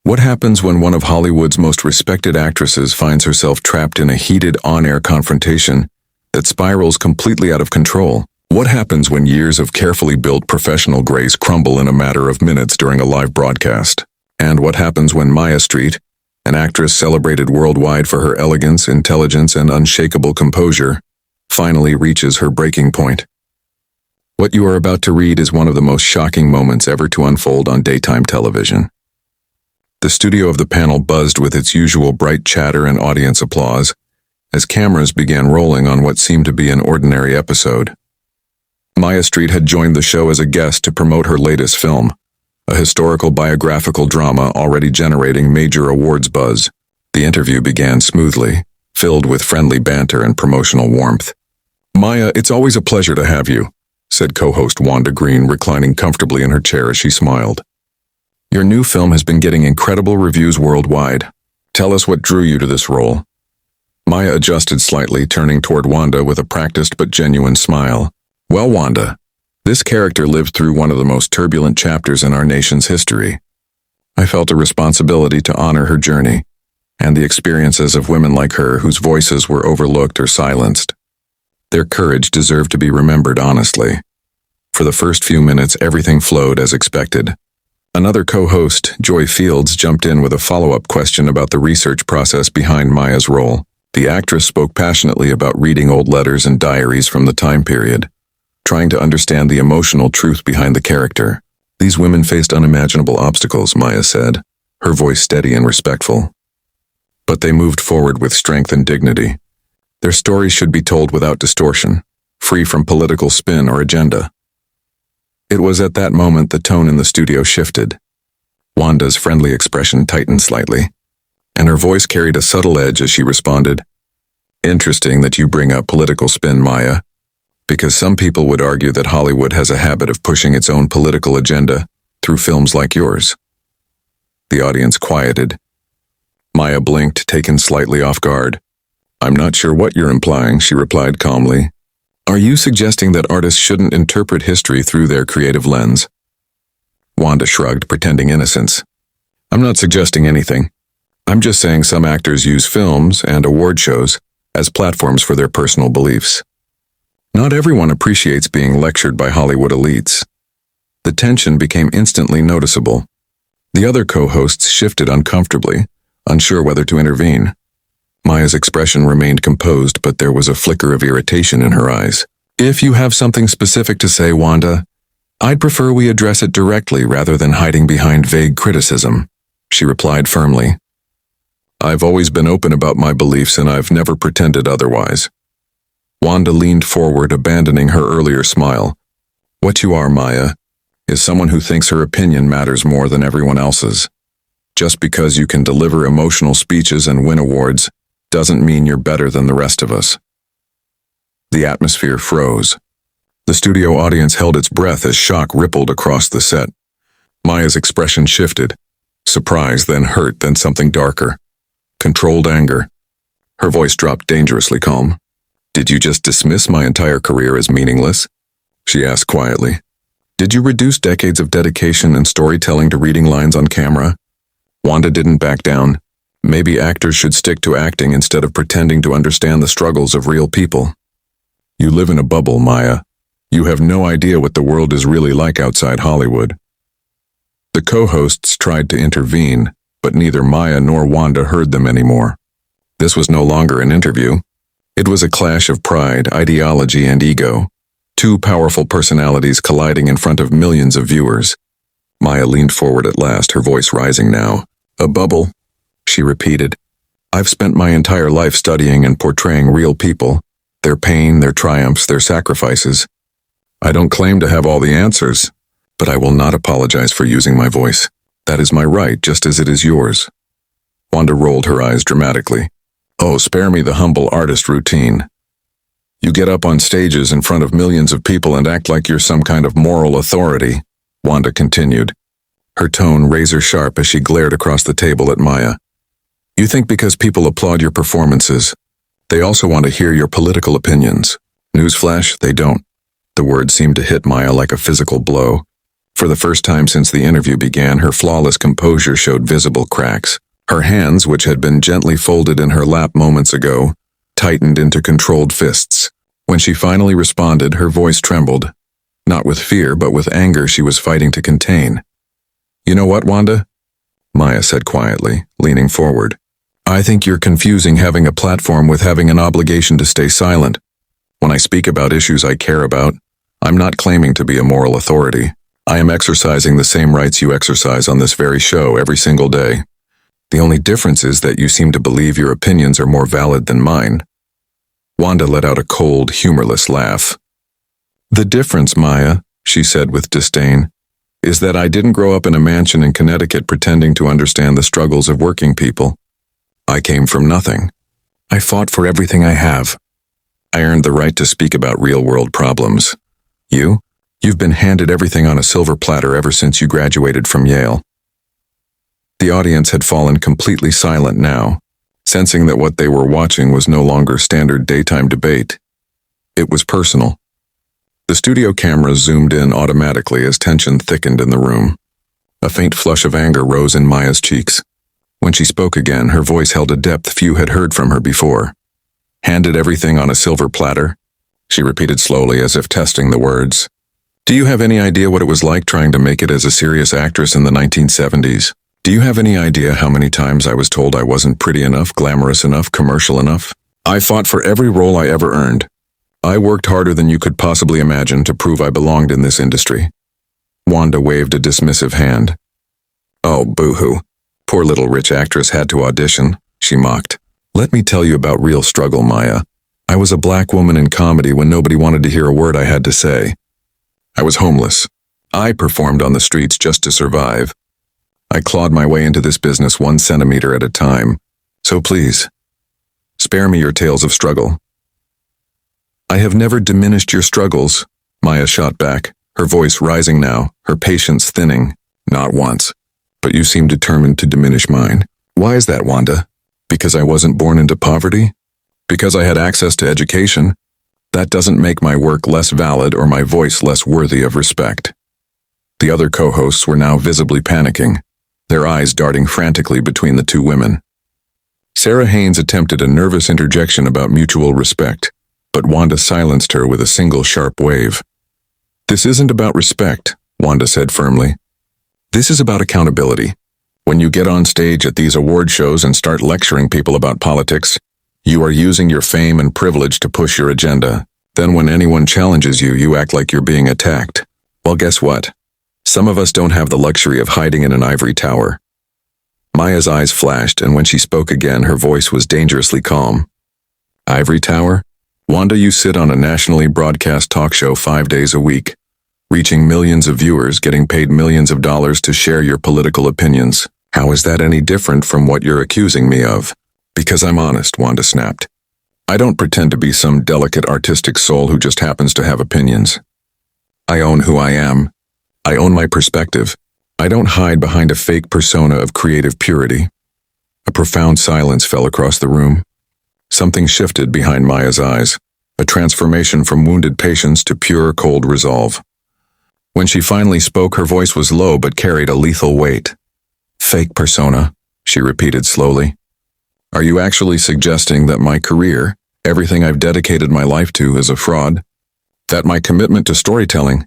What happens when one of Hollywood's most respected actresses finds herself trapped in a heated on-air confrontation that spirals completely out of control? What happens when years of carefully built professional grace crumble in a matter of minutes during a live broadcast? And what happens when Meryl Streep, an actress celebrated worldwide for her elegance, intelligence, and unshakable composure, finally reaches her breaking point? What you are about to read is one of the most shocking moments ever to unfold on daytime television. The studio of the panel buzzed with its usual bright chatter and audience applause as cameras began rolling on what seemed to be an ordinary episode. Meryl Streep had joined the show as a guest to promote her latest film, a historical biographical drama already generating major awards buzz. The interview began smoothly, filled with friendly banter and promotional warmth. "Maya, it's always a pleasure to have you," said co-host Wanda Green, reclining comfortably in her chair as she smiled. "Your new film has been getting incredible reviews worldwide. Tell us what drew you to this role." Maya adjusted slightly, turning toward Wanda with a practiced but genuine smile. "Well, Wanda, this character lived through one of the most turbulent chapters in our nation's history. I felt a responsibility to honor her journey and the experiences of women like her whose voices were overlooked or silenced. Their courage deserved to be remembered honestly." For the first few minutes, everything flowed as expected. Another co-host, Joy Fields, jumped in with a follow-up question about the research process behind Maya's role. The actress spoke passionately about reading old letters and diaries from the time period, trying to understand the emotional truth behind the character. "These women faced unimaginable obstacles," Maya said, her voice steady and respectful. "But they moved forward with strength and dignity. Their stories should be told without distortion, free from political spin or agenda." It was at that moment the tone in the studio shifted. Wanda's friendly expression tightened slightly, and her voice carried a subtle edge as she responded, "Interesting that you bring up political spin, Maya, because some people would argue that Hollywood has a habit of pushing its own political agenda through films like yours." The audience quieted. Maya blinked, taken slightly off guard. "I'm not sure what you're implying," she replied calmly. "Are you suggesting that artists shouldn't interpret history through their creative lens?" Wanda shrugged, pretending innocence. "I'm not suggesting anything. I'm just saying some actors use films and award shows as platforms for their personal beliefs. Not everyone appreciates being lectured by Hollywood elites." The tension became instantly noticeable. The other co-hosts shifted uncomfortably, unsure whether to intervene. Maya's expression remained composed, but there was a flicker of irritation in her eyes. "If you have something specific to say, Wanda, I'd prefer we address it directly rather than hiding behind vague criticism," she replied firmly. "I've always been open about my beliefs and I've never pretended otherwise." Wanda leaned forward, abandoning her earlier smile. "What you are, Maya, is someone who thinks her opinion matters more than everyone else's. Just because you can deliver emotional speeches and win awards doesn't mean you're better than the rest of us." The atmosphere froze. The studio audience held its breath as shock rippled across the set. Maya's expression shifted. Surprise, then hurt, then something darker. Controlled anger. Her voice dropped dangerously calm. "Did you just dismiss my entire career as meaningless?" she asked quietly. "Did you reduce decades of dedication and storytelling to reading lines on camera?" Wanda didn't back down. "Maybe actors should stick to acting instead of pretending to understand the struggles of real people. You live in a bubble, Maya. You have no idea what the world is really like outside Hollywood." The co-hosts tried to intervene, but neither Maya nor Wanda heard them anymore. This was no longer an interview. It was a clash of pride, ideology, and ego. Two powerful personalities colliding in front of millions of viewers. Maya leaned forward at last, her voice rising now. "A bubble," she repeated. "I've spent my entire life studying and portraying real people, their pain, their triumphs, their sacrifices. I don't claim to have all the answers, but I will not apologize for using my voice. That is my right, just as it is yours." Wanda rolled her eyes dramatically. "Oh, spare me the humble artist routine. You get up on stages in front of millions of people and act like you're some kind of moral authority," Wanda continued, her tone razor-sharp as she glared across the table at Maya. "You think because people applaud your performances, they also want to hear your political opinions. Newsflash, they don't." The word seemed to hit Maya like a physical blow. For the first time since the interview began, her flawless composure showed visible cracks. Her hands, which had been gently folded in her lap moments ago, tightened into controlled fists. When she finally responded, her voice trembled. Not with fear, but with anger she was fighting to contain. "You know what, Wanda?" Maya said quietly, leaning forward. "I think you're confusing having a platform with having an obligation to stay silent. When I speak about issues I care about, I'm not claiming to be a moral authority. I am exercising the same rights you exercise on this very show every single day. The only difference is that you seem to believe your opinions are more valid than mine." Wanda let out a cold, humorless laugh. "The difference, Maya," she said with disdain, "is that I didn't grow up in a mansion in Connecticut pretending to understand the struggles of working people. I came from nothing. I fought for everything I have. I earned the right to speak about real-world problems. You've been handed everything on a silver platter ever since you graduated from Yale." The audience had fallen completely silent now, sensing that what they were watching was no longer standard daytime debate. It was personal. The studio cameras zoomed in automatically as tension thickened in the room. A faint flush of anger rose in Maya's cheeks. When she spoke again, her voice held a depth few had heard from her before. "Handed everything on a silver platter?" she repeated slowly as if testing the words. "Do you have any idea what it was like trying to make it as a serious actress in the 1970s? Do you have any idea how many times I was told I wasn't pretty enough, glamorous enough, commercial enough? I fought for every role I ever earned. I worked harder than you could possibly imagine to prove I belonged in this industry." Wanda waved a dismissive hand. "Oh, boo-hoo. Poor little rich actress had to audition," she mocked. "Let me tell you about real struggle, Maya. I was a black woman in comedy when nobody wanted to hear a word I had to say. I was homeless. I performed on the streets just to survive. I clawed my way into this business 1 centimeter at a time. So please, spare me your tales of struggle." "I have never diminished your struggles," Maya shot back, her voice rising now, her patience thinning. "Not once. But you seem determined to diminish mine. Why is that, Wanda? Because I wasn't born into poverty? Because I had access to education? That doesn't make my work less valid or my voice less worthy of respect." The other co-hosts were now visibly panicking, their eyes darting frantically between the two women. Sarah Haynes attempted a nervous interjection about mutual respect, but Wanda silenced her with a single sharp wave. "This isn't about respect," Wanda said firmly. "This is about accountability. When you get on stage at these award shows and start lecturing people about politics, you are using your fame and privilege to push your agenda. Then when anyone challenges you, you act like you're being attacked. Well, guess what? Some of us don't have the luxury of hiding in an ivory tower." Maya's eyes flashed, and when she spoke again, her voice was dangerously calm. "Ivory tower? Wanda, you sit on a nationally broadcast talk show 5 days a week, reaching millions of viewers, getting paid millions of dollars to share your political opinions. How is that any different from what you're accusing me of?" "Because I'm honest," Wanda snapped. "I don't pretend to be some delicate artistic soul who just happens to have opinions. I own who I am. I own my perspective. I don't hide behind a fake persona of creative purity." A profound silence fell across the room. Something shifted behind Maya's eyes, a transformation from wounded patience to pure, cold resolve. When she finally spoke, her voice was low but carried a lethal weight. "Fake persona," she repeated slowly. "Are you actually suggesting that my career, everything I've dedicated my life to, is a fraud? That my commitment to storytelling,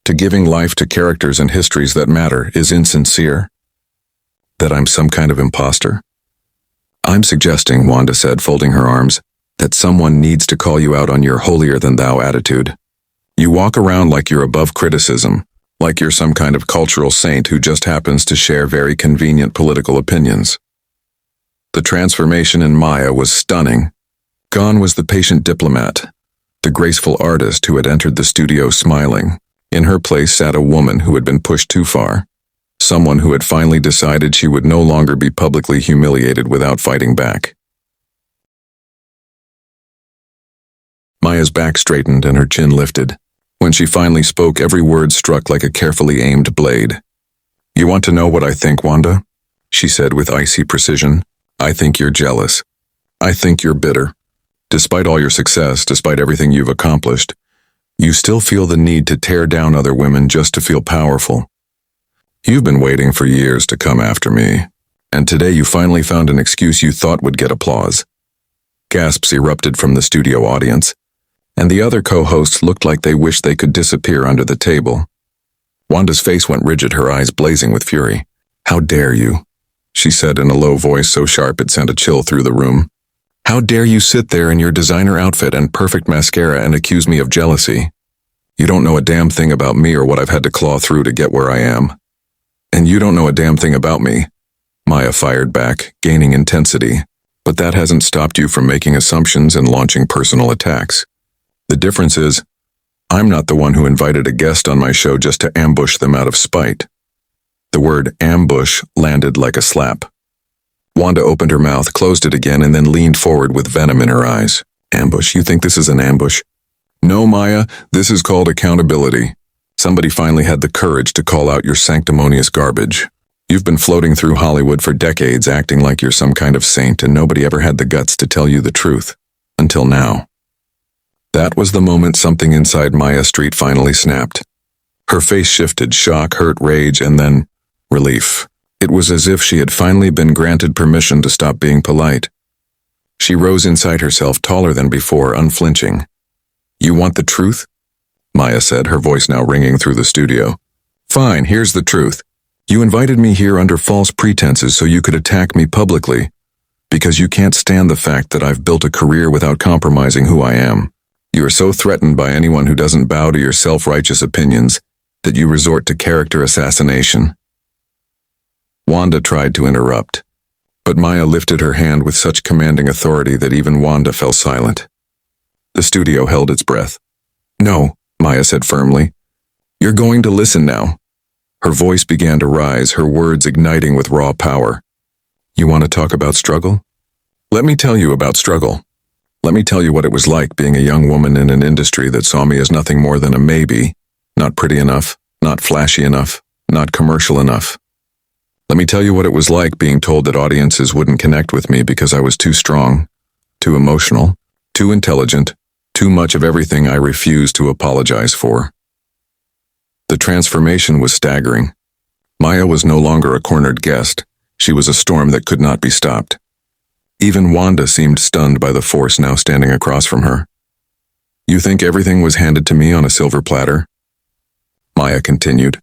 to giving life to characters and histories that matter, is insincere? That I'm some kind of imposter?" "I'm suggesting," Wanda said, folding her arms, "that someone needs to call you out on your holier-than-thou attitude. You walk around like you're above criticism, like you're some kind of cultural saint who just happens to share very convenient political opinions." The transformation in Maya was stunning. Gone was the patient diplomat, the graceful artist who had entered the studio smiling. In her place sat a woman who had been pushed too far, someone who had finally decided she would no longer be publicly humiliated without fighting back. Maya's back straightened and her chin lifted. When she finally spoke, every word struck like a carefully aimed blade. "You want to know what I think, Wanda?" she said with icy precision. "I think you're jealous. I think you're bitter. Despite all your success, despite everything you've accomplished, you still feel the need to tear down other women just to feel powerful. You've been waiting for years to come after me, and today you finally found an excuse you thought would get applause. Gasps erupted from the studio audience, and the other co-hosts looked like they wished they could disappear under the table. Wanda's face went rigid, her eyes blazing with fury. "How dare you?" she said in a low voice so sharp it sent a chill through the room. "How dare you sit there in your designer outfit and perfect mascara and accuse me of jealousy? You don't know a damn thing about me or what I've had to claw through to get where I am. And you don't know a damn thing about me," Maya fired back, gaining intensity. "But that hasn't stopped you from making assumptions and launching personal attacks. The difference is, I'm not the one who invited a guest on my show just to ambush them out of spite." The word ambush landed like a slap. Wanda opened her mouth, closed it again, and then leaned forward with venom in her eyes. "Ambush? You think this is an ambush?" "No, Maya, this is called accountability. Somebody finally had the courage to call out your sanctimonious garbage. You've been floating through Hollywood for decades acting like you're some kind of saint, and nobody ever had the guts to tell you the truth. Until now." That was the moment something inside Maya Street finally snapped. Her face shifted, shock, hurt, rage, and then relief. It was as if she had finally been granted permission to stop being polite. She rose inside herself, taller than before, unflinching. "You want the truth?" Maya said, her voice now ringing through the studio. "Fine, here's the truth. You invited me here under false pretenses so you could attack me publicly, because you can't stand the fact that I've built a career without compromising who I am. You are so threatened by anyone who doesn't bow to your self-righteous opinions that you resort to character assassination." Wanda tried to interrupt, but Maya lifted her hand with such commanding authority that even Wanda fell silent. The studio held its breath. "No," Maya said firmly. "You're going to listen now." Her voice began to rise, her words igniting with raw power. "You want to talk about struggle? Let me tell you about struggle. Let me tell you what it was like being a young woman in an industry that saw me as nothing more than a maybe, not pretty enough, not flashy enough, not commercial enough. Let me tell you what it was like being told that audiences wouldn't connect with me because I was too strong, too emotional, too intelligent, too much of everything I refused to apologize for." The transformation was staggering. Maya was no longer a cornered guest. She was a storm that could not be stopped. Even Wanda seemed stunned by the force now standing across from her. "You think everything was handed to me on a silver platter?" Maya continued.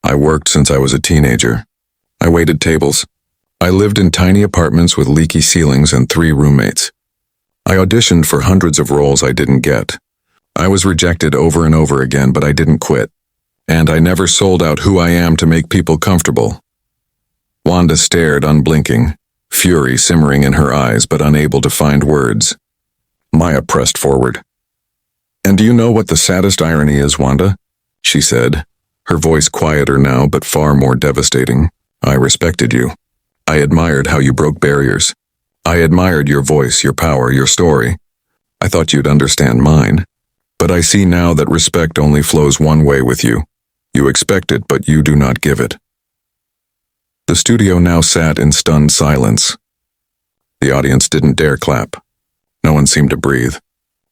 "I worked since I was a teenager. I waited tables. I lived in tiny apartments with leaky ceilings and 3 roommates. I auditioned for hundreds of roles I didn't get. I was rejected over and over again, but I didn't quit. And I never sold out who I am to make people comfortable." Wanda stared, unblinking, fury simmering in her eyes but unable to find words. Maya pressed forward. "And do you know what the saddest irony is, Wanda?" she said, her voice quieter now but far more devastating. "I respected you. I admired how you broke barriers. I admired your voice, your power, your story. I thought you'd understand mine. But I see now that respect only flows one way with you. You expect it, but you do not give it." The studio now sat in stunned silence. The audience didn't dare clap. No one seemed to breathe.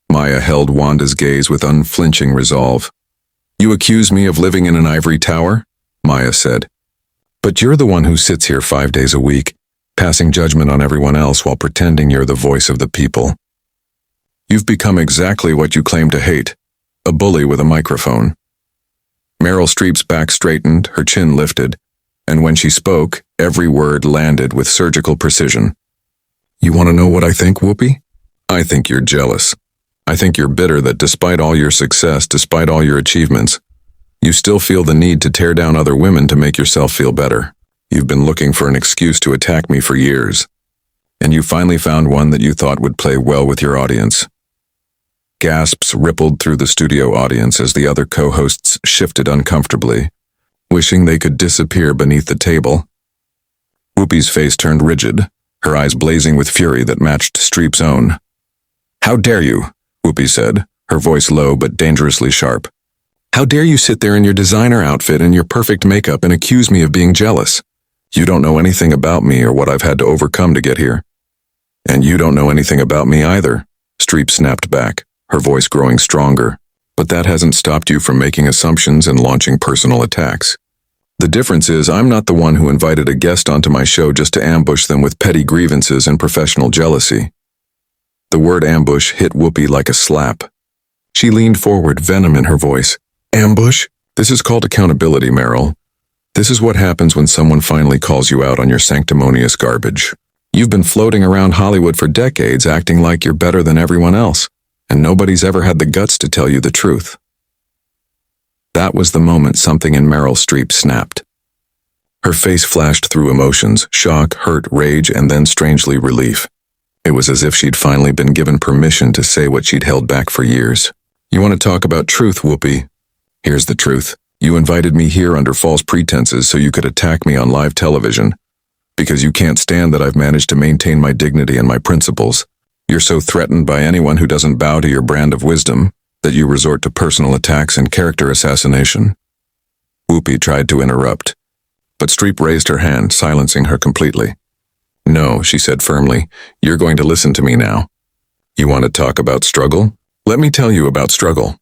Maya held Wanda's gaze with unflinching resolve. "You accuse me of living in an ivory tower?" Maya said. "But you're the one who sits here 5 days a week, passing judgment on everyone else while pretending you're the voice of the people. You've become exactly what you claim to hate, a bully with a microphone." Meryl Streep's back straightened, her chin lifted, and when she spoke, every word landed with surgical precision. "You want to know what I think, Whoopi? I think you're jealous. I think you're bitter that despite all your success, despite all your achievements, you still feel the need to tear down other women to make yourself feel better. You've been looking for an excuse to attack me for years, and you finally found one that you thought would play well with your audience." Gasps rippled through the studio audience as the other co-hosts shifted uncomfortably, wishing they could disappear beneath the table. Whoopi's face turned rigid, her eyes blazing with fury that matched Streep's own. "How dare you?" Whoopi said, her voice low but dangerously sharp. "How dare you sit there in your designer outfit and your perfect makeup and accuse me of being jealous? You don't know anything about me or what I've had to overcome to get here. And you don't know anything about me either," Streep snapped back, her voice growing stronger. "But that hasn't stopped you from making assumptions and launching personal attacks. The difference is I'm not the one who invited a guest onto my show just to ambush them with petty grievances and professional jealousy. The word ambush hit Whoopi like a slap. She leaned forward, venom in her voice. Ambush? This is called accountability, Meryl. This is what happens when someone finally calls you out on your sanctimonious garbage. You've been floating around Hollywood for decades acting like you're better than everyone else, and nobody's ever had the guts to tell you the truth. That was the moment something in Meryl Streep snapped. Her face flashed through emotions, shock, hurt, rage, and then strangely relief. It was as if she'd finally been given permission to say what she'd held back for years. You want to talk about truth, Whoopi? Here's the truth. You invited me here under false pretenses so you could attack me on live television. Because you can't stand that I've managed to maintain my dignity and my principles. You're so threatened by anyone who doesn't bow to your brand of wisdom that you resort to personal attacks and character assassination. Whoopi tried to interrupt, but Streep raised her hand, silencing her completely. No, she said firmly, you're going to listen to me now. You want to talk about struggle? Let me tell you about struggle.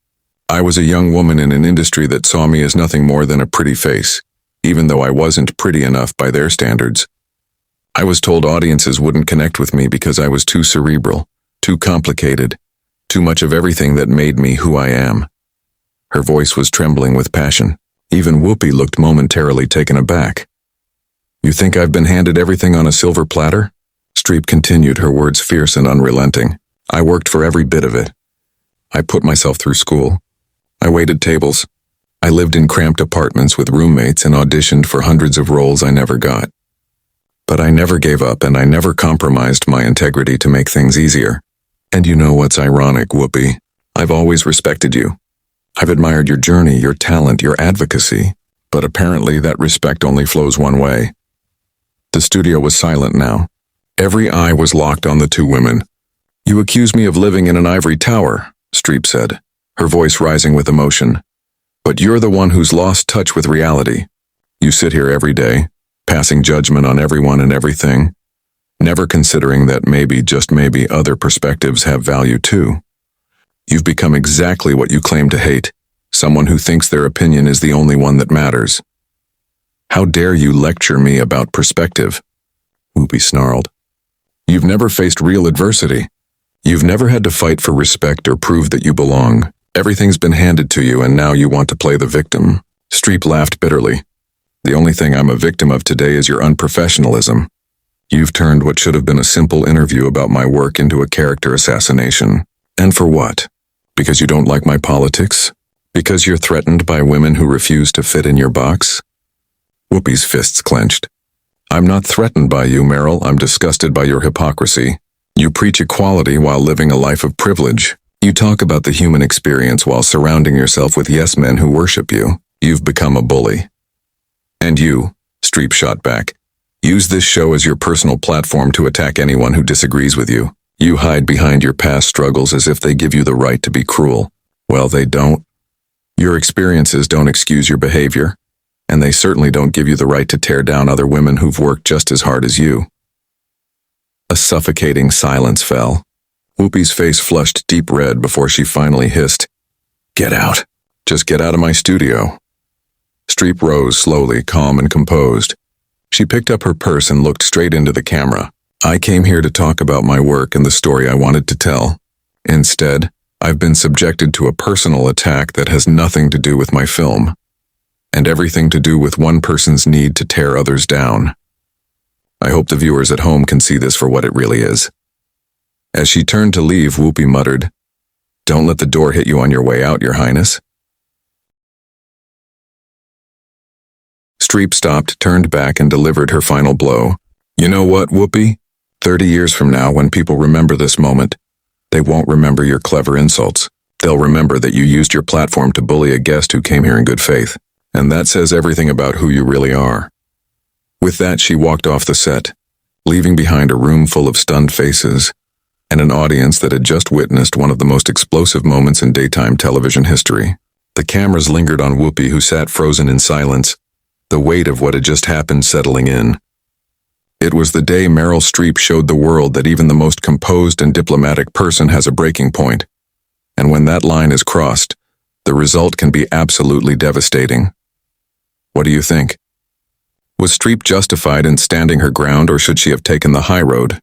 I was a young woman in an industry that saw me as nothing more than a pretty face, even though I wasn't pretty enough by their standards. I was told audiences wouldn't connect with me because I was too cerebral, too complicated, too much of everything that made me who I am. Her voice was trembling with passion. Even Whoopi looked momentarily taken aback. You think I've been handed everything on a silver platter? Streep continued, her words fierce and unrelenting. I worked for every bit of it. I put myself through school. I waited tables. I lived in cramped apartments with roommates and auditioned for hundreds of roles I never got. But I never gave up and I never compromised my integrity to make things easier. And you know what's ironic, Whoopi? I've always respected you. I've admired your journey, your talent, your advocacy. But apparently that respect only flows one way. The studio was silent now. Every eye was locked on the two women. You accuse me of living in an ivory tower, Streep said, her voice rising with emotion. But you're the one who's lost touch with reality. You sit here every day, passing judgment on everyone and everything, never considering that maybe, just maybe, other perspectives have value too. You've become exactly what you claim to hate, someone who thinks their opinion is the only one that matters. How dare you lecture me about perspective? Whoopi snarled. You've never faced real adversity. You've never had to fight for respect or prove that you belong. Everything's been handed to you and now you want to play the victim. Streep laughed bitterly. The only thing I'm a victim of today is your unprofessionalism. You've turned what should have been a simple interview about my work into a character assassination. And for what? Because you don't like my politics? Because you're threatened by women who refuse to fit in your box? Whoopi's fists clenched. I'm not threatened by you, Meryl. I'm disgusted by your hypocrisy. You preach equality while living a life of privilege. You talk about the human experience while surrounding yourself with yes-men who worship you. You've become a bully. And you, Streep shot back, use this show as your personal platform to attack anyone who disagrees with you. You hide behind your past struggles as if they give you the right to be cruel. Well, they don't. Your experiences don't excuse your behavior, and they certainly don't give you the right to tear down other women who've worked just as hard as you. A suffocating silence fell. Whoopi's face flushed deep red before she finally hissed, Get out. Just get out of my studio. Streep rose slowly, calm and composed. She picked up her purse and looked straight into the camera. I came here to talk about my work and the story I wanted to tell. Instead, I've been subjected to a personal attack that has nothing to do with my film, and everything to do with one person's need to tear others down. I hope the viewers at home can see this for what it really is. As she turned to leave, Whoopi muttered, Don't let the door hit you on your way out, Your Highness. Streep stopped, turned back, and delivered her final blow. You know what, Whoopi? 30 years from now, when people remember this moment, they won't remember your clever insults. They'll remember that you used your platform to bully a guest who came here in good faith. And that says everything about who you really are. With that, she walked off the set, leaving behind a room full of stunned faces and an audience that had just witnessed one of the most explosive moments in daytime television history. The cameras lingered on Whoopi, who sat frozen in silence, the weight of what had just happened settling in. It was the day Meryl Streep showed the world that even the most composed and diplomatic person has a breaking point. And when that line is crossed, the result can be absolutely devastating. What do you think? Was Streep justified in standing her ground, or should she have taken the high road?